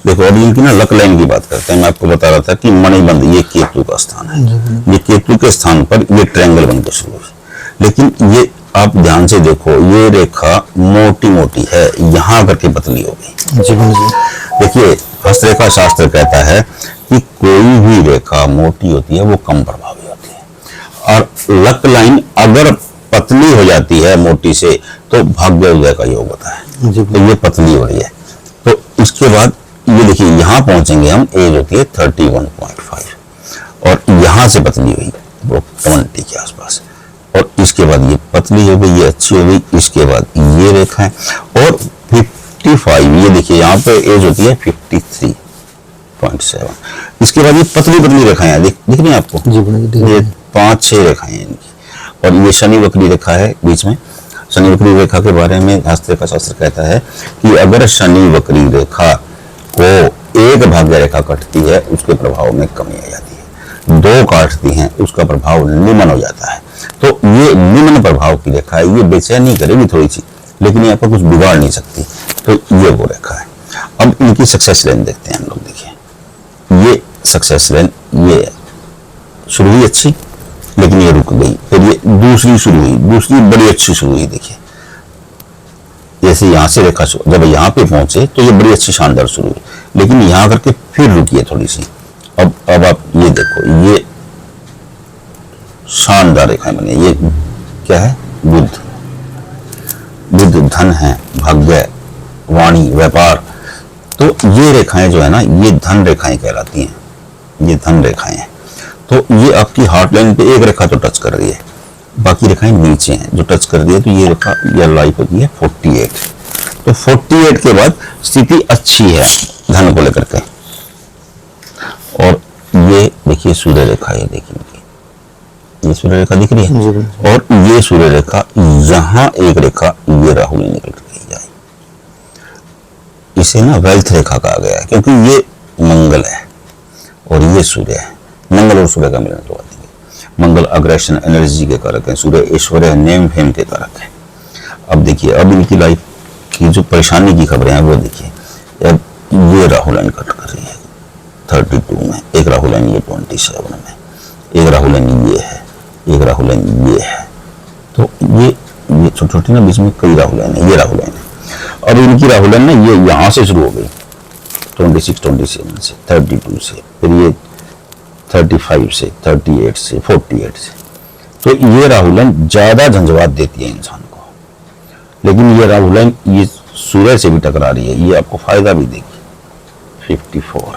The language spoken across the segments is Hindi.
देखो अभी इनकी ना लक लाइन की बात करते हैं। मैं आपको बता रहा था कि मणिबंध ये केतु का स्थान है, ये केतु के स्थान पर ये ट्रायंगल बनकर शुरू हुई, लेकिन ये आप ध्यान से देखो ये रेखा मोटी मोटी है, यहाँ करके पतली हो गई। देखिए हस्तरेखा शास्त्र कहता है कि कोई भी रेखा मोटी होती है वो कम प्रभावी होती है, और लक लाइन अगर पतली हो जाती है मोटी से तो भाग्य उदय का योग होता है। तो ये पतली हो रही है, तो इसके बाद ये देखिए यहाँ पहुंचेंगे हम, एज होती है 31.5 और यहाँ से पतली हुई वो 20 के आसपास, और इसके बाद ये पतली हो गई, ये अच्छी हो गई, इसके बाद ये रेखा है और 55, ये देखिए यहाँ पे एज होती है 53.7, इसके बाद ये पतली पतली रेखाएं दिख रही हैं आपको, ये 5-6 रेखाएं इनकी, और ये शनि वक्री रेखा है बीच में। शनि वक्री रेखा के बारे में हस्तरेखा शास्त्र कहता है कि अगर शनि वक्री रेखा को एक भाग्य रेखा कटती है उसके प्रभाव में कमी आ जाती है, 2 काटती हैं उसका प्रभाव निम्न हो जाता है। तो ये निम्न प्रभाव की रेखा है, ये बेचैनी करेगी थोड़ी सी, लेकिन ये आपको कुछ बिगाड़ नहीं सकती, तो ये वो रेखा है। अब इनकी सक्सेस लाइन देखते हैं हम लोग। देखिए ये सक्सेस लाइन ये शुरू हुई अच्छी, लेकिन ये रुक गई, फिर ये दूसरी शुरू हुई, दूसरी बड़ी अच्छी शुरू हुई। देखिए जैसे यहाँ से रेखा जब यहाँ पे पहुंचे तो ये बड़ी अच्छी शानदार शुरू हुई, लेकिन यहाँ करके फिर रुकी है थोड़ी सी। अब आप ये देखो, ये शानदार रेखाएं बनी। ये क्या है? बुध, बुध धन है, भाग्य, वाणी, व्यापार। तो ये रेखाएं जो है ना, ये धन रेखाएं कहलाती हैं, ये धन रेखाएं हैं। तो ये आपकी हार्ट लाइन पे एक रेखा तो टच कर रही है, बाकी रेखाएं नीचे हैं जो टच कर दी है, तो ये रेखा ये लाइफ होती है 48। तो 48 के बाद स्थिति अच्छी है धन को लेकर के। और ये देखिए सूर्य रेखा, ये देखिए ये सूर्य रेखा दिख रही है, और ये सूर्य रेखा, यहाँ एक रेखा ये राहु ने निकल के जाए, इसे ना वेल्थ रेखा कहा गया है, क्योंकि ये मंगल है और ये सूर्य है। मंगल और सूर्य का मिलन तो आती है। मंगल अग्रेशन एनर्जी के कारक है, सूर्य ऐश्वर्य नेम फेम के कारक है। अब देखिए अब इनकी लाइफ की जो परेशानी की खबरें हैं वो देखिए। अब ये राहु लाइन कट कर रही है 32 में, एक राहु लाइन ये 27 में, एक राहु लाइन ये है, एक राहु लाइन ये है। तो ये छोटी छोटी ना बीच में कई राहु लाइन है, ये राहु लाइन है। अब इनकी राहु लाइन ना ये यहाँ से शुरू हो गई 26-27 से, 32 से, फिर ये 35 से, 38 से, 48 से। तो ये राहु लाइन ज्यादा झंझावात देती है इंसान को, लेकिन ये राहु लाइन ये सूर्य से भी टकरा रही है, ये आपको फायदा भी देगी। 54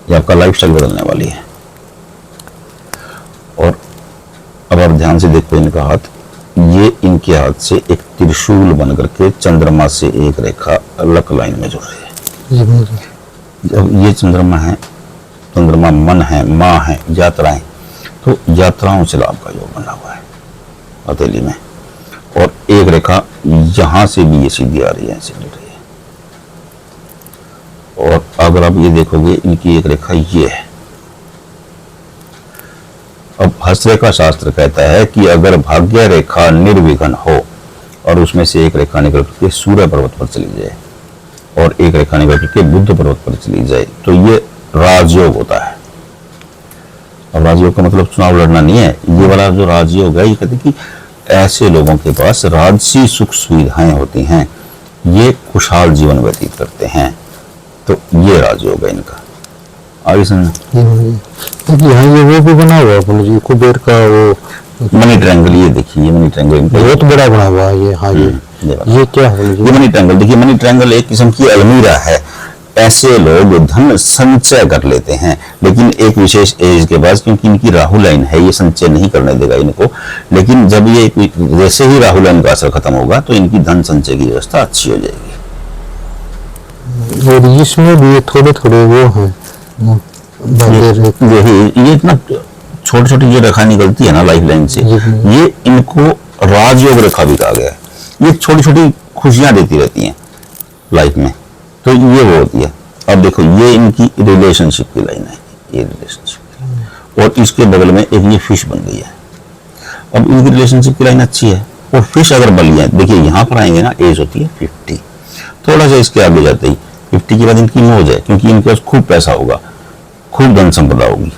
ये आपका लाइफस्टाइल बदलने वाली है। और अब आप ध्यान से देखो इनका हाथ, ये इनके हाथ से एक त्रिशूल बन करके चंद्रमा से एक रेखा अलग लाइन में जुड़ रही है। जब ये चंद्रमा है, चंद्रमा मन है, माँ है, यात्राएं, तो यात्राओं से लाभ का योग बना हुआ है हथेली में। और एक रेखा यहां से भी ये सीधी आ रही है, ऐसे जुड़ रही है। और अगर आप ये देखोगे इनकी एक रेखा ये है। अब हस्तरेखा शास्त्र कहता है कि अगर भाग्य रेखा निर्विघ्न हो और उसमें से एक रेखा निकल के सूर्य पर्वत पर चली जाए और एक रेखा निकल के बुध पर्वत पर चली जाए, तो ये राजयोग होता है। अब राजयोग का मतलब चुनाव लड़ना नहीं है, ये वाला जो राजयोग है ये कहते हैं कि ऐसे लोगों के पास राजसी सुख सुविधाएं होती हैं, ये खुशहाल जीवन व्यतीत करते हैं। तो ये राजयोग है इनका। आगे समझ यहाँ ये वो भी बना हुआ है कुबेर का वो मनी ट्रायंगल, ये देखिए ये मनी ट्रायंगल बहुत बड़ा बना हुआ है ये। हाँ ये क्या है? ये मनी ट्रायंगल देखिए, मनी ट्रायंगल एक किस्म की अलमीरा है। ऐसे लोग धन संचय कर लेते हैं, लेकिन एक विशेष एज के बाद, क्योंकि इनकी राहु लाइन है, ये संचय नहीं करने देगा इनको। लेकिन जब ये जैसे ही राहु लाइन का असर खत्म होगा तो इनकी धन संचय की व्यवस्था अच्छी हो जाएगी। और इसमें भी थोड़े थोड़े वो हैं, ये इतना छोटी छोटी जो रेखा निकलती है ना लाइफ लाइन से, ये इनको राजयोग रेखा भी कहा गया है। ये छोटी छोटी खुशियां देती रहती हैं लाइफ में, तो ये वो होती है। अब देखो ये इनकी रिलेशनशिप की लाइन है, ये रिलेशनशिप, और इसके बगल में एक ये फिश बन गई है। अब इनकी रिलेशनशिप की लाइन अच्छी है और फिश अगर बली है, देखिए यहाँ पर आएंगे ना, एज होती है 50, थोड़ा सा इसके आगे जाते ही 50 के बाद इनकी मौज है, क्योंकि इनके पास खूब पैसा होगा, खूब धन संपदा होगी।